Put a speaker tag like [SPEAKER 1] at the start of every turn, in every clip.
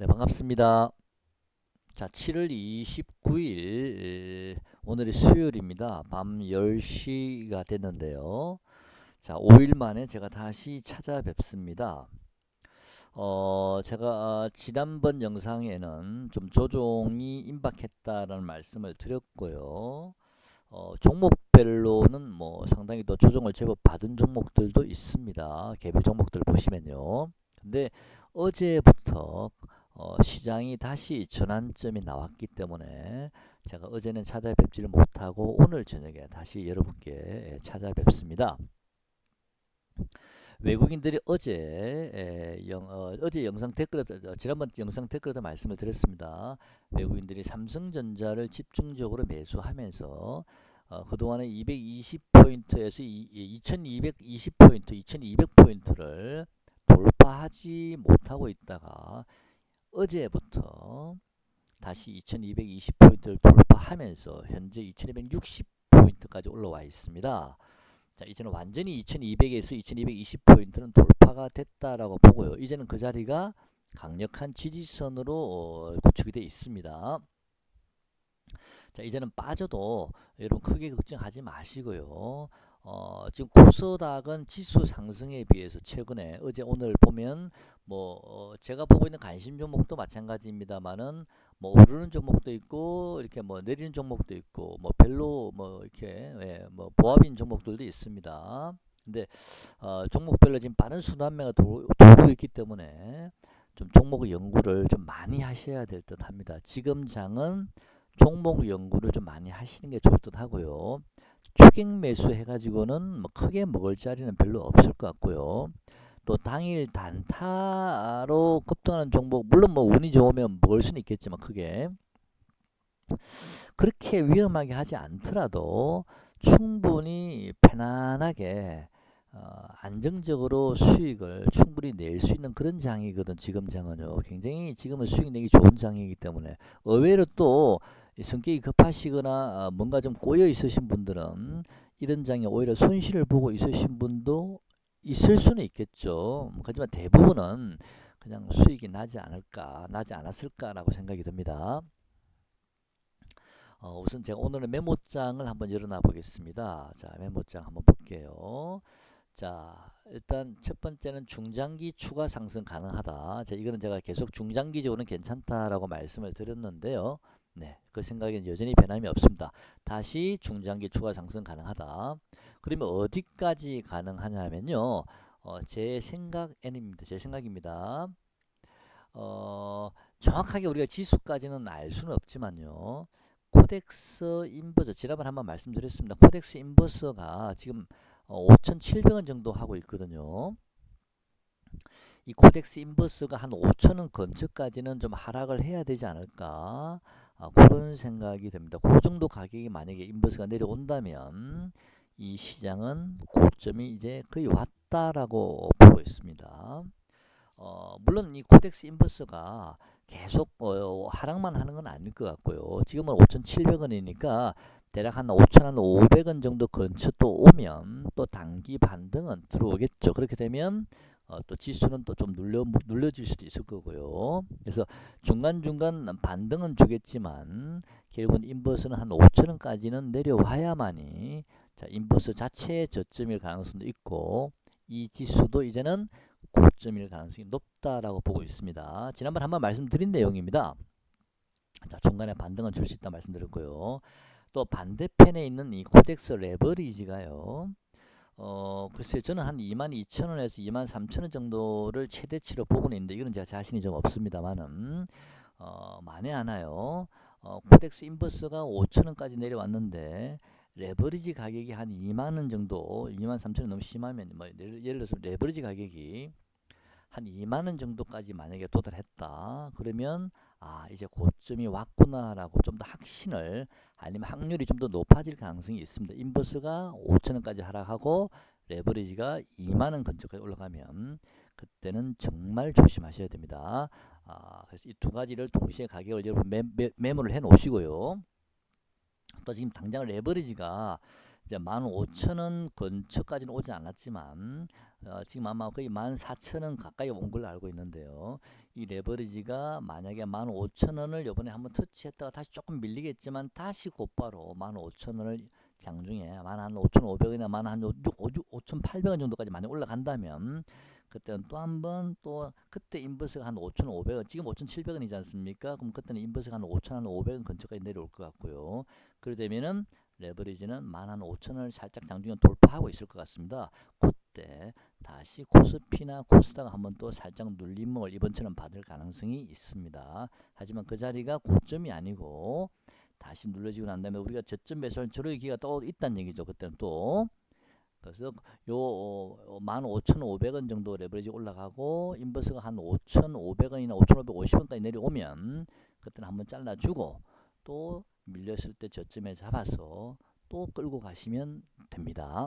[SPEAKER 1] 네, 반갑습니다. 자, 7월 29일, 오늘이 수요일입니다. 밤 10시가 됐는데요. 자, 5일 만에 제가 다시 찾아뵙습니다. 제가 지난번 영상에는 좀 조종이 임박했다라는 말씀을 드렸고요. 종목별로는 뭐 상당히 또 조정을 제법 받은 종목들도 있습니다. 개별 종목들 보시면요. 근데 어제부터 시장이 다시 전환점이 나왔기 때문에 제가 어제는 찾아뵙지를 못하고 오늘 저녁에 다시 여러분께 찾아뵙습니다. 외국인들이 어제 영상 댓글에 지난번 영상 댓글에도 말씀을 드렸습니다. 외국인들이 삼성전자를 집중적으로 매수하면서 그동안에 220포인트에서 2220포인트, 2200포인트를 돌파하지 못하고 있다가 어제부터 다시 2220포인트를 돌파하면서 현재 2260포인트까지 올라와 있습니다. 자, 이제는 완전히 2200에서 2220포인트는 돌파가 됐다라고 보고요. 이제는 그 자리가 강력한 지지선으로 구축이 되어 있습니다. 자, 이제는 빠져도 여러분 크게 걱정하지 마시고요. 지금 코스닥은 지수 상승에 비해서 최근에 어제 오늘 보면 제가 보고 있는 관심 종목도 마찬가지입니다만은 뭐 오르는 종목도 있고 이렇게 뭐 내리는 종목도 있고 뭐 별로 뭐 이렇게 뭐 보합인 종목들도 있습니다. 근데 종목별로 지금 빠른 순환매가 돌고 있기 때문에 좀 종목 연구를 좀 많이 하셔야 될 듯 합니다. 지금 장은 종목 연구를 좀 많이 하시는 게 좋을 듯 하고요. 추격 매수 해가지고는 뭐 크게 먹을 자리는 별로 없을 것 같고요. 또 당일 단타로 급등하는 종목, 물론 뭐 운이 좋으면 먹을 수는 있겠지만 크게 그렇게 위험하게 하지 않더라도 충분히 편안하게 안정적으로 수익을 충분히 낼 수 있는 그런 장이거든. 지금 장은요. 굉장히 지금은 수익 내기 좋은 장이기 때문에 의외로 또 성격이 급하시거나 뭔가 좀 꼬여 있으신 분들은 이런 장에 오히려 손실을 보고 있으신 분도 있을 수는 있겠죠. 하지만 대부분은 그냥 수익이 나지 않았을까라고 생각이 듭니다. 우선 제가 오늘은 메모장을 한번 열어놔 보겠습니다. 자, 메모장 한번 볼게요. 자, 일단 첫 번째는 중장기 추가 상승 가능하다. 자, 이거는 제가 계속 중장기적으로는 괜찮다라고 말씀을 드렸는데요. 네, 그 생각엔 여전히 변함이 없습니다. 다시 중장기 추가 상승 가능하다. 그러면 어디까지 가능하냐면요. 제 생각엔입니다. 제 생각입니다. 정확하게 우리가 지수까지는 알 수는 없지만요. 코덱스 인버스 지난번에 한번 말씀드렸습니다. 코덱스 인버스가 지금 5,700원 정도 하고 있거든요. 이 코덱스 인버스가 한 5,000원 근처까지는 좀 하락을 해야 되지 않을까 그런 생각이 듭니다. 그 정도 가격이 만약에 인버스가 내려온다면 이 시장은 고점이 이제 거의 왔다라고 보고 있습니다. 물론 이 코덱스 인버스가 계속 하락만 하는 건 아닐 것 같고요. 지금은 5,700원이니까 대략 한 5,500원 정도 근처 또 오면 또 단기 반등은 들어오겠죠. 그렇게 되면 또 지수는 또 좀 눌려질 수도 있을 거고요. 그래서 중간중간 반등은 주겠지만 결국은 인버스는 한 5,000원까지는 내려와야만이 자, 인버스 자체의 저점일 가능성도 있고 이 지수도 이제는 고점일 가능성이 높다라고 보고 있습니다. 지난번 한번 말씀드린 내용입니다. 자, 중간에 반등은 줄 수 있다 말씀드렸고요. 또 반대편에 있는 이 코덱스 레버리지가요. 글쎄요, 저는 한 22,000원에서 23,000원 정도를 최대치로 보고는 있는데 이거는 제가 자신이 좀 없습니다만은 만에 하나요. 코덱스 인버스가 5,000원까지 내려왔는데 레버리지 가격이 한 2만원 정도, 23,000원 너무 심하면 뭐 예를 들어서 레버리지 가격이 한 2만원 정도까지 만약에 도달했다. 그러면 이제 고점이 왔구나라고 좀 더 확신을 아니면 확률이 좀 더 높아질 가능성이 있습니다. 인버스가 5천원까지 하락하고 레버리지가 2만원 근처까지 올라가면 그때는 정말 조심하셔야 됩니다. 그래서 이 두 가지를 동시에 가격을 여러분 메모를 해 놓으시고요. 또 지금 당장 레버리지가 이제 15,000원 근처까지는 오지 않았지만 지금 아마 거의 14,000원 가까이 온 걸로 알고 있는데요. 이 레버리지가 만약에 15,000원을 요번에 한번 터치했다가 다시 조금 밀리겠지만 다시 곧바로 15,000원을 장중에 한 5,500원이나 한 5,800원 정도까지 많이 올라간다면 그때는 또 한번 또 그때 인버스가 한 5,500원 지금 5,700원이지 않습니까? 그럼 그때는 인버스가 한 5,500원 근처까지 내려올 것 같고요. 그러 되면은 레버리지는 15,000원을 살짝 장중에 돌파하고 있을 것 같습니다. 그때 다시 코스피나 코스닥 한번 또 살짝 눌림목을 이번처럼 받을 가능성이 있습니다. 하지만 그 자리가 고점이 아니고 다시 눌러지고 난 다음에 우리가 저점 매수할 저럴 기회가 또 있다는 얘기죠. 그때는 또 그래서 요 15,500원 정도 레버리지 올라가고 인버스가 한 5,500원이나 5,550원까지 내려오면 그때는 한번 잘라주고 또 밀렸을 때 저점에 잡아서 또 끌고 가시면 됩니다.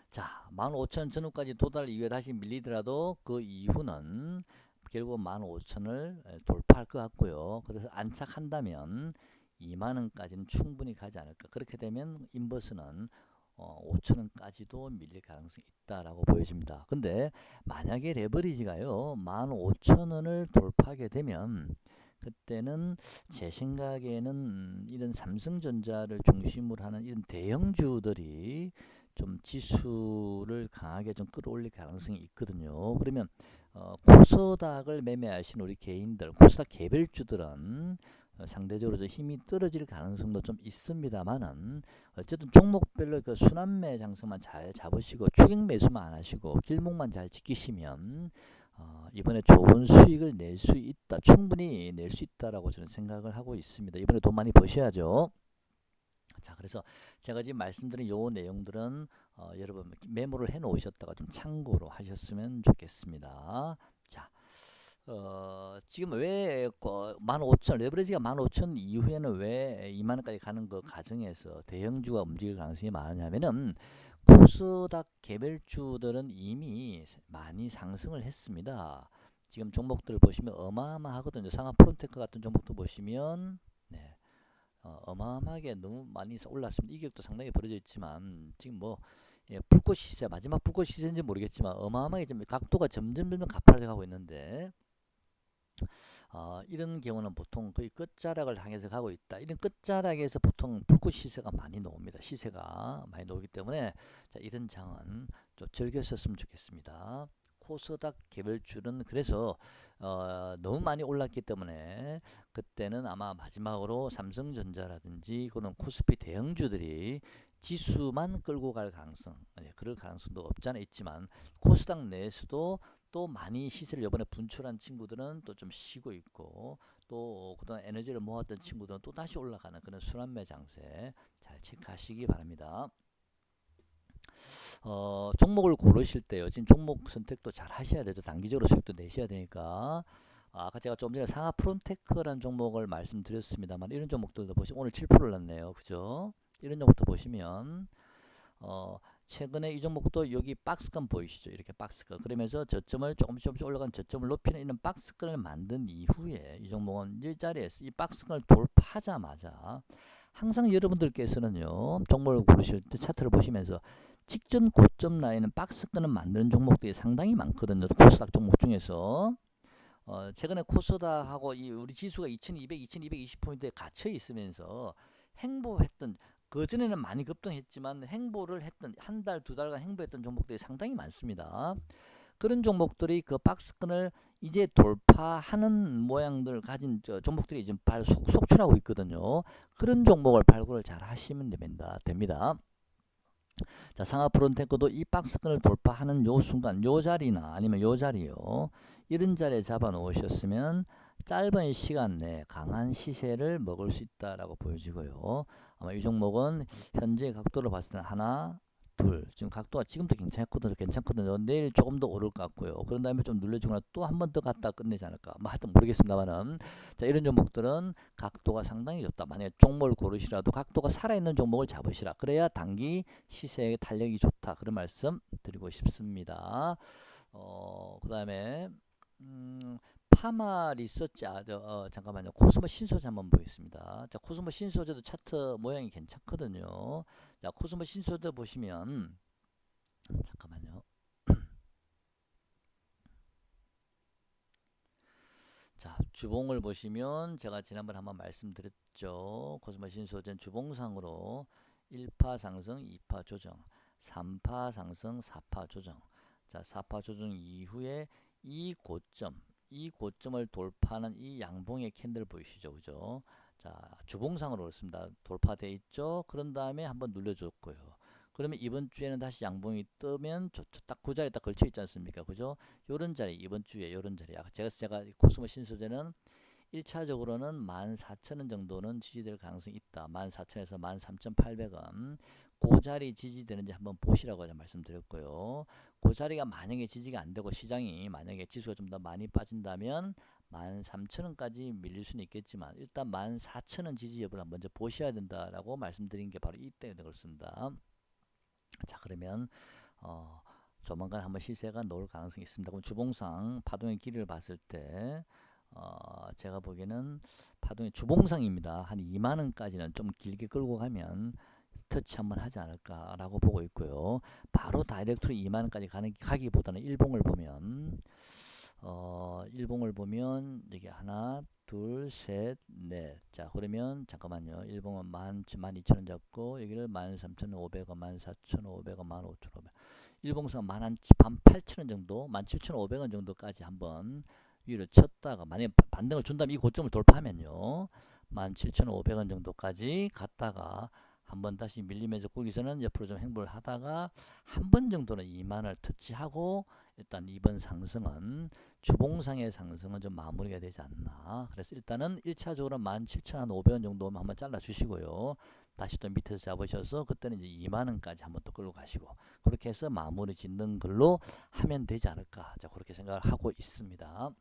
[SPEAKER 1] 자, 15,000 전후까지 도달 이후에 다시 밀리더라도 그 이후는 결국 15,000을 돌파할 것 같고요. 그래서 안착한다면 20,000원까지는 충분히 가지 않을까. 그렇게 되면 인버스는 5,000원까지도 밀릴 가능성이 있다라고 보여집니다. 근데 만약에 레버리지가요 15,000원을 돌파하게 되면 그때는 제 생각에는 이런 삼성전자를 중심으로 하는 이런 대형주들이 좀 지수를 강하게 좀 끌어올릴 가능성이 있거든요. 그러면 코스닥을 매매하신 우리 개인들, 코스닥 개별주들은 상대적으로 좀 힘이 떨어질 가능성도 좀 있습니다만은 어쨌든 종목별로 그 순환매 장세만 잘 잡으시고 추격 매수만 안 하시고 길목만 잘 지키시면 이번에 좋은 수익을 낼 수 있다, 충분히 낼 수 있다라고 저는 생각을 하고 있습니다. 이번에 돈 많이 버셔야죠. 자, 그래서 제가 지금 말씀드린 요 내용들은 여러분 메모를 해 놓으셨다가 좀 참고로 하셨으면 좋겠습니다. 자, 지금 왜 15,000 레버리지가 15,000 이후에는 왜 20,000원까지 가는 그 과정에서 대형주가 움직일 가능성이 많으냐면은 코스닥 개별주들은 이미 많이 상승을 했습니다. 지금 종목들을 보시면 어마어마하거든요. 상하 프론테크 같은 종목도 보시면 네. 어마어마하게 너무 많이 올랐습니다. 이 격도 상당히 벌어져 있지만 지금 뭐 불꽃 시세 마지막 불꽃 시세인지 모르겠지만 어마어마하게 좀 각도가 점점 가파르게 가고 있는데 이런 경우는 보통 거의 끝자락을 향해서 가고 있다. 이런 끝자락에서 보통 불꽃 시세가 많이 나옵니다. 시세가 많이 나오기 때문에 자, 이런 장은 좀 즐겼었으면 좋겠습니다. 코스닥 개별주는 그래서 너무 많이 올랐기 때문에 그때는 아마 마지막으로 삼성전자라든지 그런 코스피 대형주들이 지수만 끌고 갈 가능성, 그럴 가능성도 없지 않아 있지만 코스닥 내에서도 또 많이 시세를 이번에 분출한 친구들은 또 좀 쉬고 있고 또 그동안 에너지를 모았던 친구들은 또 다시 올라가는 그런 순환매 장세 잘 체크하시기 바랍니다. 종목을 고르실 때요. 지금 종목 선택도 잘 하셔야 되죠. 단기적으로 수익도 내셔야 되니까. 아까 제가 좀 전에 상하 프론테크라는 종목을 말씀드렸습니다만 이런 종목들도 보시면 오늘 7%를 났네요. 그죠? 이런 종목도 보시면 최근에 이 종목도 여기 박스권 보이시죠? 이렇게 박스권. 그러면서 저점을 조금씩 올라간 저점을 높이는 이런 박스권을 만든 이후에 이 종목은 이 자리에서 이 박스권을 돌파하자마자 항상 여러분들께서는요 종목을 고르실 때 차트를 보시면서 직전 고점 라인은 박스권을 만드는 종목들이 상당히 많거든요. 코스닥 종목 중에서 최근에 코스닥하고 이 우리 지수가 2200, 2220포인트에 갇혀 있으면서 행보했던 그전에는 많이 급등했지만 행보를 했던 한 달, 두 달간 행보했던 종목들이 상당히 많습니다. 그런 종목들이 그 박스권을 이제 돌파하는 모양들 가진 종목들이 지금 속출하고 있거든요. 그런 종목을 발굴을 잘 하시면 됩니다. 자, 상하 프론테크도 이 박스권을 돌파하는 요 순간, 요 자리나 아니면 요 자리요. 이런 자리에 잡아 놓으셨으면 짧은 시간 내에 강한 시세를 먹을 수 있다라고 보여지고요. 아마 이 종목은 현재 각도로 봤을 때는 하나, 둘, 지금 각도가 지금도 괜찮거든요. 내일 조금 더 오를 것 같고요. 그런 다음에 좀 눌러주거나 또 한 번 더 갔다 끝내지 않을까. 뭐 하여튼 모르겠습니다만은. 자, 이런 종목들은 각도가 상당히 좋다. 만약에 종목을 고르시라도 각도가 살아있는 종목을 잡으시라. 그래야 단기 시세의 탄력이 좋다. 그런 말씀 드리고 싶습니다. 그 다음에, 파마 리서치, 잠깐만요. 코스모 신소재 한번 보겠습니다. 자, 코스모 신소재도 차트 모양이 괜찮거든요. 자, 코스모 신소재 보시면, 잠깐만요. 주봉을 보시면 제가 지난번에 한번 말씀드렸죠. 코스모 신소재는 주봉상으로 1파 상승, 2파 조정, 3파 상승, 4파 조정. 자, 4파 조정 이후에 이 고점을 돌파하는 이 양봉의 캔들 보이시죠? 그죠? 자, 주봉상으로 그렇습니다. 돌파돼 있죠? 그런 다음에 한번 눌러줬고요. 그러면 이번 주에는 다시 양봉이 뜨면 딱 그 자리에 딱 걸쳐 있지 않습니까? 그죠? 요런 자리, 이번 주에 요런 자리. 제가 코스모 신소재는 1차적으로는 14,000원 정도는 지지될 가능성이 있다. 14,000에서 13,800원. 그 자리 지지되는지 한번 보시라고 제가 말씀드렸고요. 그 자리가 만약에 지지가 안 되고 시장이 만약에 지수가 좀 더 많이 빠진다면 13,000원까지 밀릴 수는 있겠지만 일단 14,000원 지지 여부를 먼저 보셔야 된다라고 말씀드린 게 바로 이때문에 그렇습니다. 자, 그러면 조만간 한번 시세가 놓을 가능성이 있습니다. 그럼 주봉상 파동의 길이를 봤을 때 제가 보기에는 파동의 주봉상입니다. 한 2만원까지는 좀 길게 끌고 가면 터치 한번 하지 않을까라고 보고 있고요. 바로 다이렉트로 2만원까지 가기보다는 일봉을 보면 이게 하나 둘 셋 넷. 자, 그러면 잠깐만요. 일봉은 12,000원 잡고 여기를 13,500원 14,500원 15,500원 일봉상 18,000원 정도 17,500원 정도까지 한번 위로 쳤다가 만약에 반등을 준다면 이 고점을 돌파하면요 17,500원 정도까지 갔다가 한번 다시 밀리면서 거기서는 옆으로 좀 횡보를 하다가 한 번 정도는 2만을 터치하고 일단 이번 상승은 주봉상의 상승은 좀 마무리가 되지 않나. 그래서 일단은 1차적으로 17,500원 정도 한번 잘라 주시고요. 다시 또 밑에서 잡으셔서 그때는 이제 2만원까지 한번 또 끌고 가시고 그렇게 해서 마무리 짓는 걸로 하면 되지 않을까. 자, 그렇게 생각을 하고 있습니다.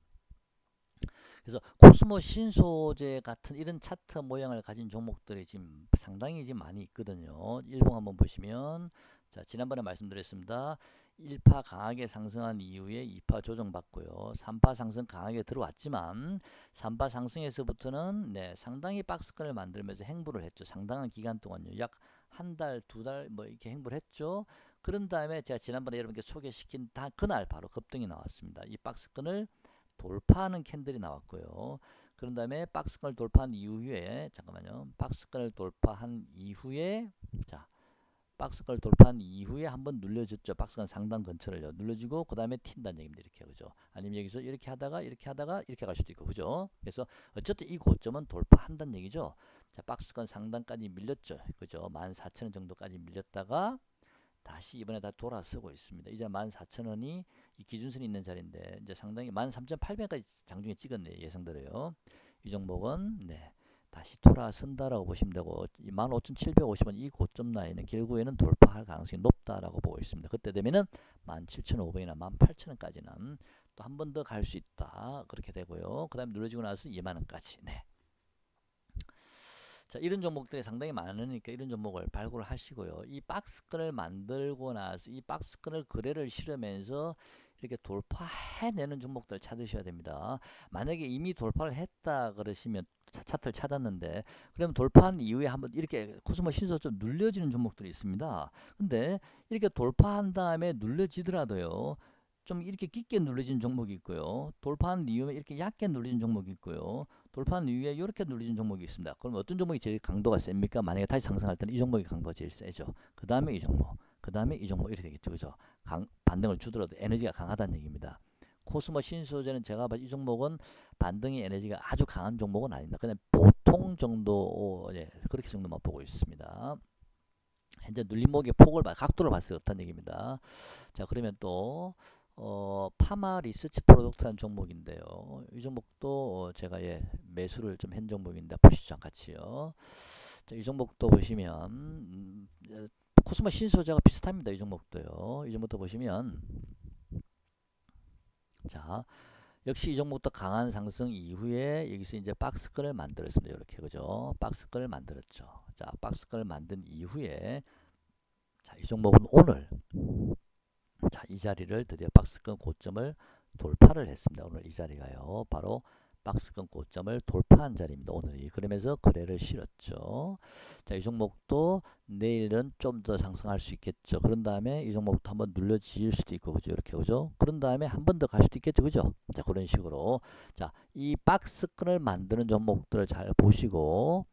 [SPEAKER 1] 그래서 코스모 신소재 같은 이런 차트 모양을 가진 종목들이 지금 상당히 지금 많이 있거든요. 일봉 한번 보시면 자, 지난번에 말씀드렸습니다. 1파 강하게 상승한 이후에 2파 조정받고요. 3파 상승 강하게 들어왔지만 3파 상승에서부터는 상당히 박스권을 만들면서 행보를 했죠. 상당한 기간 동안요. 약 한 달, 두 달 뭐 이렇게 행보를 했죠. 그런 다음에 제가 지난번에 여러분께 소개시킨 그날 바로 급등이 나왔습니다. 이 박스권을 돌파하는 캔들이 나왔고요. 그런 다음에 박스권을 돌파한 이후에 잠깐만요. 박스권을 돌파한 이후에 자, 박스권을 돌파한 이후에 한번 눌려줬죠. 박스권 상단 근처를요. 눌러주고 그 다음에 튄다는 얘기입니다. 이렇게 그죠. 아니면 여기서 이렇게 하다가 이렇게 갈 수도 있고 그죠. 그래서 어쨌든 이 고점은 돌파한다는 얘기죠. 자, 박스권 상단까지 밀렸죠. 그죠. 14,000원 정도까지 밀렸다가 다시 이번에 다 돌아서고 있습니다. 이제 14,000원이 이 기준선이 있는 자리인데 이제 상당히 13,800까지 장중에 찍었네요. 예상대로요. 이 종목은 다시 돌아선다라고 보시면 되고 15,750원 이 고점 라인은 결국에는 돌파할 가능성이 높다라고 보고 있습니다. 그때 되면은 17,500이나 18,000원까지는 또 한 번 더 갈 수 있다. 그렇게 되고요. 그 다음에 눌러지고 나서 2만원까지. 자, 이런 종목들이 상당히 많으니까 이런 종목을 발굴을 하시고요. 이 박스권을 만들고 나서 이 박스권을 거래를 실으면서 이렇게 돌파해내는 종목들 찾으셔야 됩니다. 만약에 이미 돌파를 했다 그러시면 차트를 찾았는데 그럼 돌파한 이후에 한번 이렇게 코스모 신소 좀 눌려지는 종목들이 있습니다. 근데 이렇게 돌파한 다음에 눌려지더라도요. 좀 이렇게 깊게 눌려진 종목이 있고요. 돌파한 이후에 이렇게 얕게 눌려진 종목이 있고요. 돌파한 이후에 이렇게 눌려진 종목이 있습니다. 그럼 어떤 종목이 제일 강도가 셉니까? 만약에 다시 상승할 때는 이 종목이 강도가 제일 세죠. 그 다음에 이 종목, 그 다음에 이 종목 이렇게 되겠죠. 그죠? 반등을 주더라도 에너지가 강하다는 얘기입니다. 코스모 신소재는 제가 봐도 이 종목은 반등의 에너지가 아주 강한 종목은 아닙니다. 그냥 보통 정도, 그렇게 정도만 보고 있습니다. 현재 눌림목의 각도를 봤을 때 어떤 얘기입니다. 자, 그러면 또 파마 리서치 프로덕트라는 종목인데요. 이 종목도 제가 매수를 좀 한 종목인데 보시죠. 같이요. 자, 이 종목도 보시면 코스모 신소재가 비슷합니다. 이 종목도요. 이 종목도 보시면 자, 역시 이 종목도 강한 상승 이후에 여기서 이제 박스권을 만들었습니다. 이렇게 그죠? 박스권을 만들었죠. 자, 박스권을 만든 이후에 자, 이 종목은 오늘 자, 이 자리를 드디어 박스권 고점을 돌파를 했습니다. 오늘 이 자리가요. 바로 박스권 고점을 돌파한 자리입니다. 오늘이. 그러면서 거래를 실었죠. 자, 이 종목도 내일은 좀 더 상승할 수 있겠죠. 그런 다음에 이 종목도 한번 눌러질 수도 있고, 그죠? 이렇게, 그죠? 그런 다음에 한 번 더 갈 수도 있겠죠, 그죠? 자, 그런 식으로. 자, 이 박스권을 만드는 종목들을 잘 보시고,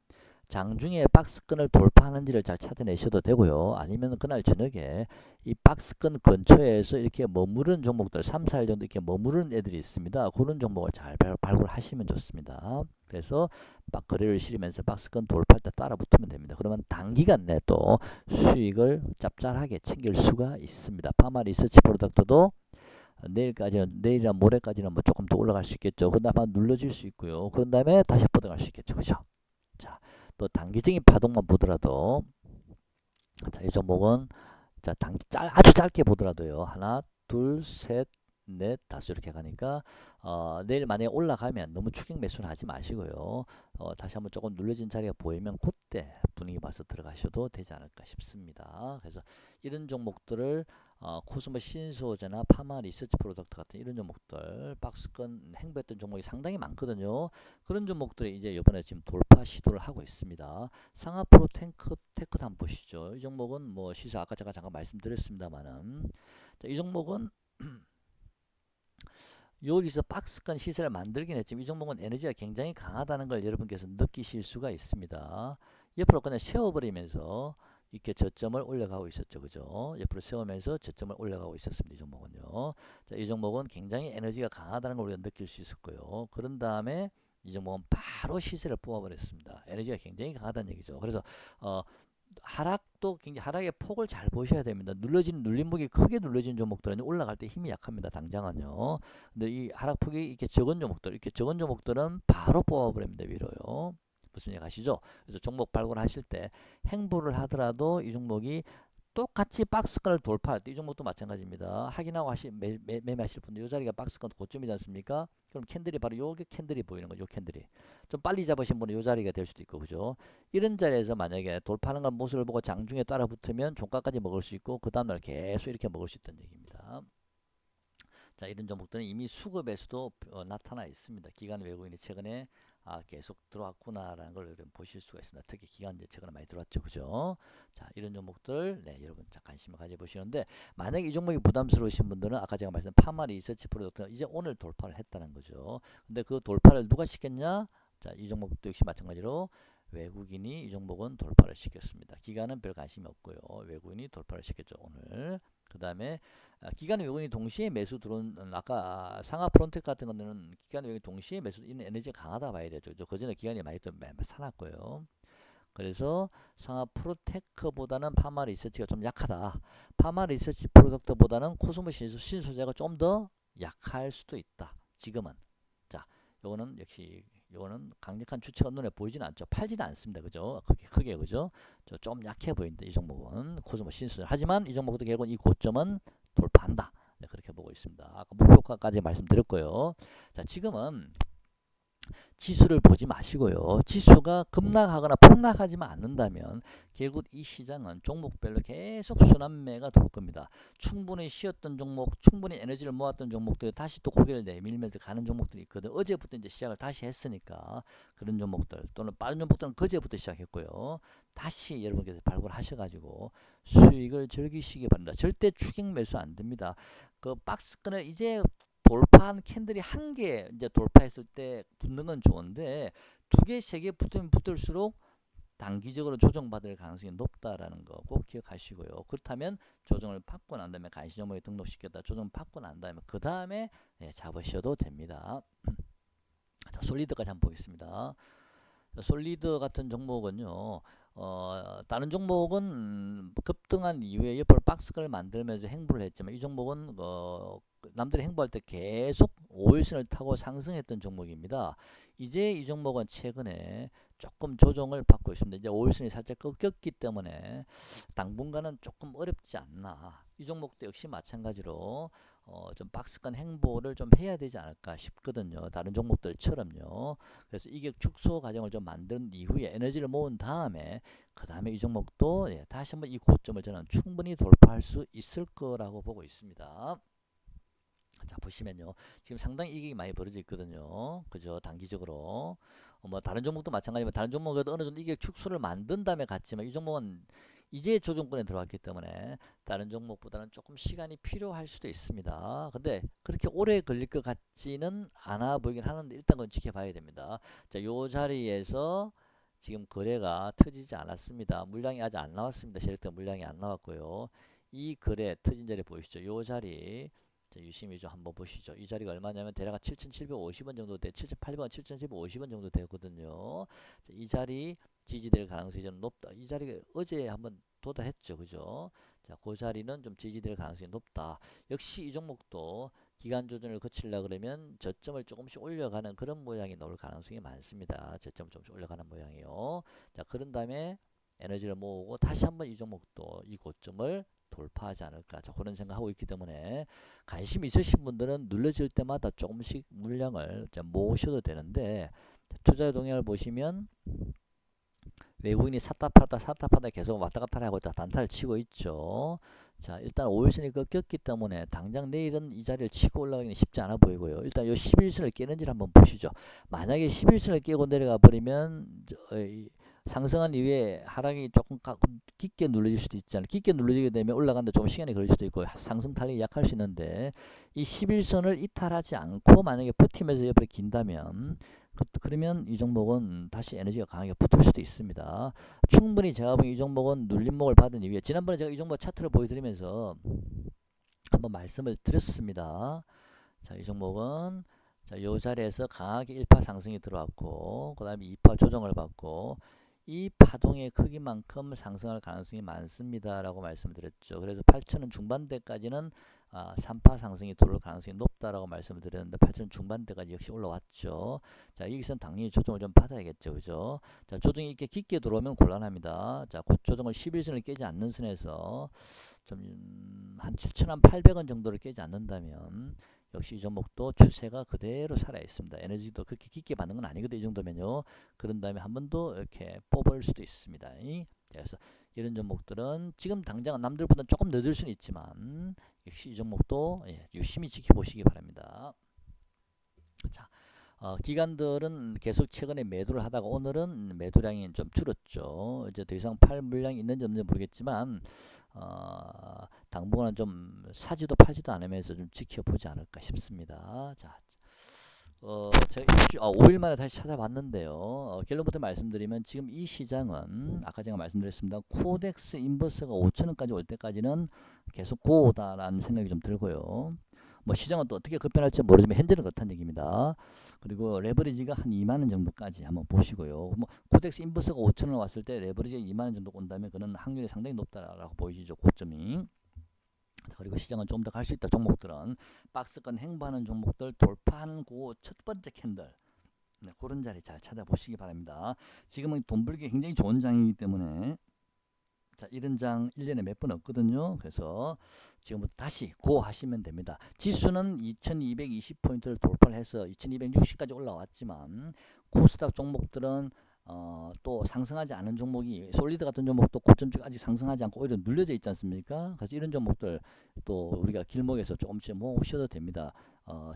[SPEAKER 1] 장중에 박스권을 돌파하는지를 잘 찾아내셔도 되고요. 아니면 그날 저녁에 이 박스권 근처에서 이렇게 머무른 종목들 3, 4일 정도 이렇게 머무른 애들이 있습니다. 그런 종목을 잘 발굴하시면 좋습니다. 그래서 막 거래를 실으면서 박스권 돌파할 때 따라 붙으면 됩니다. 그러면 단기간 내 또 수익을 짭짤하게 챙길 수가 있습니다. 파마 리서치 프로덕트도 내일이나 모레까지는 뭐 조금 더 올라갈 수 있겠죠. 그 다음에 눌러질 수 있고요. 그런 다음에 다시 뻗어갈 수 있겠죠. 그죠? 자, 또 단기적인 파동만 보더라도, 자, 이 종목은 자, 아주 짧게 보더라도요. 하나, 둘, 셋, 넷, 다섯 이렇게 가니까 내일 만약에 올라가면 너무 추격 매수는 하지 마시고요. 다시 한번 조금 눌러진 자리가 보이면 그때 분위기 봐서 들어가셔도 되지 않을까 싶습니다. 그래서 이런 종목들을 코스모 신소재나 파마 리서치 프로덕트 같은 이런 종목들 박스권 행보했던 종목이 상당히 많거든요. 그런 종목들이 이제 이번에 지금 돌파 시도를 하고 있습니다. 상하프로 테크도 한번 보시죠. 이 종목은 뭐 시세 아까 제가 잠깐 말씀드렸습니다만은, 이 종목은 여기서 박스권 시세를 만들긴 했지만 이 종목은 에너지가 굉장히 강하다는 걸 여러분께서 느끼실 수가 있습니다. 옆으로 그냥 세워버리면서 이렇게 저점을 올려가고 있었죠. 그죠? 옆으로 세우면서 저점을 올려가고 있었습니다. 이 종목은요. 자, 이 종목은 굉장히 에너지가 강하다는 걸 우리가 느낄 수 있었고요. 그런 다음에 이 종목은 바로 시세를 뽑아버렸습니다. 에너지가 굉장히 강하다는 얘기죠. 그래서 하락도 굉장히 하락의 폭을 잘 보셔야 됩니다. 눌림목이 크게 눌러진 종목들은 올라갈 때 힘이 약합니다. 당장은요. 근데 이 하락폭이 이렇게 적은 종목들은 바로 뽑아버립니다. 위로요. 무슨 얘기 아시죠? 그래서 종목 발굴하실 때 행보를 하더라도 이 종목이 똑같이 박스권을 돌파할 때 이 종목도 마찬가지입니다. 확인하고 매매하실 분들 이 자리가 박스권 고점이지 않습니까? 그럼 캔들이 바로 요게 캔들이 보이는 거죠. 요 캔들이. 좀 빨리 잡으신 분은 요 자리가 될 수도 있고, 그죠? 이런 자리에서 만약에 돌파하는 건 모습을 보고 장중에 따라 붙으면 종가까지 먹을 수 있고 그 다음날 계속 이렇게 먹을 수 있다는 얘기입니다. 자, 이런 종목들은 이미 수급에서도 나타나 있습니다. 기관 외국인이 최근에 계속 들어왔구나라는 걸 여러분 보실 수가 있습니다. 특히 기관제 최근에 많이 들어왔죠. 그죠? 자, 이런 종목들 여러분 관심을 가져보시는데, 만약에 이 종목이 부담스러우신 분들은 아까 제가 말씀드린 파마 리서치 프로덕트가 이제 오늘 돌파를 했다는 거죠. 근데 그 돌파를 누가 시켰냐? 자, 이 종목도 역시 마찬가지로 외국인이 이 종목은 돌파를 시켰습니다. 기관은 별 관심이 없고요. 외국인이 돌파를 시켰죠. 오늘. 그 다음에 기관 외국인이 동시에 매수 들어온, 아까 상하 프론텍 같은 거는 기관 외국인이 동시에 매수, 이는 에너지가 강하다 봐야 되죠. 그 전에 기관이 많이 또 사놨고요. 그래서 상하 프로테크보다는 파마 리서치가 좀 약하다. 파마 리서치 프로덕트보다는 코스모 신소재가 좀 더 약할 수도 있다. 지금은. 자, 요거는 역시 요거는 강력한 추세가 눈에 보이지는 않죠. 팔지는 않습니다. 그죠? 크게 그죠? 좀 약해 보인다. 이 종목은 코스모 신소재. 하지만 이 종목도 결국 이 고점은 돌파한다. 네, 그렇게 보고 있습니다. 아까 목표가까지 말씀드렸고요. 자, 지금은 지수를 보지 마시고요. 지수가 급락하거나 폭락하지만 않는다면 결국 이 시장은 종목별로 계속 순환매가 돌 겁니다. 충분히 쉬었던 종목, 충분히 에너지를 모았던 종목들이 다시 또 고개를 내밀면서 가는 종목들이 있거든. 어제부터 이제 시작을 다시 했으니까 그런 종목들, 또는 빠른 종목들은 그제부터 시작했고요. 다시 여러분께서 발굴하셔가지고 수익을 즐기시기 바랍니다. 절대 추격 매수 안 됩니다. 그 박스권을 이제 돌파한 캔들이 한 개 이제 돌파했을 때 붙는 건 좋은데, 두 개, 세 개 붙으면 붙을수록 단기적으로 조정받을 가능성이 높다라는 거 꼭 기억하시고요. 그렇다면 조정을 받고 난 다음에 간시점에 등록시켰다 조정 받고 난 다음에 그 다음에 잡으셔도 됩니다. 자, 솔리드까지 한번 보겠습니다. 솔리드 같은 종목은요, 다른 종목은 급등한 이후에 옆으로 박스권을 만들면서 행보를 했지만 이 종목은 남들이 행보할 때 계속 5일선을 타고 상승했던 종목입니다. 이제 이 종목은 최근에 조금 조정을 받고 있습니다. 이제 5일선이 살짝 꺾였기 때문에 당분간은 조금 어렵지 않나. 이 종목도 역시 마찬가지로 좀 박스권 행보를 좀 해야 되지 않을까 싶거든요. 다른 종목들처럼요. 그래서 이격 축소 과정을 좀 만든 이후에 에너지를 모은 다음에 그 다음에 이 종목도 다시 한번 이 고점을 저는 충분히 돌파할 수 있을 거라고 보고 있습니다. 자, 보시면요. 지금 상당히 이익이 많이 벌어져 있거든요. 그죠? 단기적으로. 뭐 다른 종목도 마찬가지지만 다른 종목에도 어느 정도 이익 축소를 만든 다음에 갔지만 이 종목은 이제 조정권에 들어왔기 때문에 다른 종목보다는 조금 시간이 필요할 수도 있습니다. 근데 그렇게 오래 걸릴 것 같지는 않아 보이긴 하는데 일단 그건 지켜봐야 됩니다. 자, 요 자리에서 지금 거래가 터지지 않았습니다. 물량이 아직 안 나왔습니다. 세력적 물량이 안 나왔고요. 이 거래 터진 자리 보이시죠? 요 자리 자, 유심히 좀 한번 보시죠. 이 자리가 얼마냐면 대략 7,750원 정도 돼, 7,800원, 7,750원 정도 되거든요. 자, 이 자리 지지될 가능성이 좀 높다. 이 자리가 어제 한번 도달했죠, 그죠? 자, 그 자리는 좀 지지될 가능성이 높다. 역시 이 종목도 기간 조정을 거치려 그러면 저점을 조금씩 올려가는 그런 모양이 나올 가능성이 많습니다. 저점을 조금씩 올려가는 모양이요. 자, 그런 다음에 에너지를 모으고 다시 한번 이 종목도 이 고점을 돌파하지 않을까. 자, 그런 생각하고 있기 때문에 관심 있으신 분들은 눌러질 때마다 조금씩 물량을 모으셔도 되는데 투자 동향을 보시면 외국인이 샀다 팔다 계속 왔다 갔다 하고 있다 단타를 치고 있죠. 자, 일단 5일선이 꺾였기 때문에 당장 내일은 이 자리를 치고 올라가기는 쉽지 않아 보이고요. 일단 요 11선을 깨는지를 한번 보시죠. 만약에 11선을 깨고 내려가 버리면 상승한 이후에 하락이 조금 깊게 눌러질 수도 있잖아요. 깊게 눌러지게 되면 올라가는데 좀 시간이 걸릴 수도 있고 상승 탄력이 약할 수 있는데 이 11선을 이탈하지 않고 만약에 버티면서 옆으로 긴다면 그러면 이 종목은 다시 에너지가 강하게 붙을 수도 있습니다. 충분히 제가 보기엔 이 종목은 눌림목을 받은 이후에 지난번에 제가 이 종목 차트를 보여드리면서 한번 말씀을 드렸습니다. 자, 이 종목은 자, 요 자리에서 강하게 1파 상승이 들어왔고 그 다음에 2파 조정을 받고 이 파동의 크기만큼 상승할 가능성이 많습니다 라고 말씀을 드렸죠. 그래서 8천원 중반대까지는 3파 상승이 들어올 가능성이 높다라고 말씀을 드렸는데 8천원 중반대까지 역시 올라왔죠. 자, 여기서는 당연히 조정을 좀 받아야겠죠. 그죠? 자, 조정이 이렇게 깊게 들어오면 곤란합니다. 자, 그 조정을 11선을 깨지 않는 선에서 좀 한 7,800원 정도를 깨지 않는다면 역시 이 종목도 추세가 그대로 살아 있습니다. 에너지도 그렇게 깊게 받는 건 아니거든요. 이 정도면요. 그런 다음에 한 번 더 이렇게 뽑을 수도 있습니다. 그래서 이런 종목들은 지금 당장 남들보다 조금 늦을 수는 있지만 역시 이 종목도 유심히 지켜보시기 바랍니다. 자, 기관들은 계속 최근에 매도를 하다가 오늘은 매도량이 좀 줄었죠. 이제 더 이상 팔 물량이 있는지 없는지 모르겠지만 당분간은 좀 사지도 팔지도 않으면서 좀 지켜보지 않을까 싶습니다. 자, 제가 5일 만에 다시 찾아봤는데요. 결론부터 말씀드리면 지금 이 시장은 아까 제가 말씀드렸습니다. 코덱스 인버스가 5천원까지 올 때까지는 계속 고다라는 생각이 좀 들고요. 뭐 시장은 또 어떻게 급변할지 모르지만 현재는 그렇다는 얘기입니다. 그리고 레버리지가 한 2만원 정도까지 한번 보시고요. 뭐 코덱스 인버스가 5천원 왔을 때 레버리지가 2만원 정도 온다면 그는 확률이 상당히 높다라고 보이시죠. 고점이. 그리고 시장은 좀 더 갈 수 있다. 종목들은 박스권 행보하는 종목들 돌파하는 그 첫 번째 캔들 그런 자리 잘 찾아보시기 바랍니다. 지금은 돈 벌기 굉장히 좋은 장이기 때문에 자, 이런 장 1년에 몇 번 없거든요. 그래서 지금부터 다시 고 하시면 됩니다. 지수는 2220포인트를 돌파를 해서 2260까지 올라왔지만 코스닥 종목들은 또 상승하지 않은 종목이 솔리드 같은 종목도 고점쪽 아직 상승하지 않고 오히려 눌려져 있지 않습니까? 그래서 이런 종목들 또 우리가 길목에서 조금씩 모으셔도 됩니다.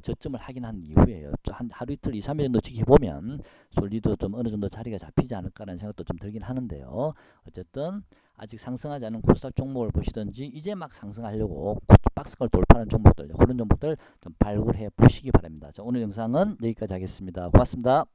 [SPEAKER 1] 저점을 확인한 이후에요. 한 하루 이틀 2, 3일 정도 지켜보면 솔리드 좀 어느 정도 자리가 잡히지 않을까라는 생각도 좀 들긴 하는데요. 어쨌든 아직 상승하지 않은 코스닥 종목을 보시든지 이제 막 상승하려고 박스권 돌파하는 종목들 그런 종목들 좀 발굴해 보시기 바랍니다. 자, 오늘 영상은 여기까지 하겠습니다. 고맙습니다.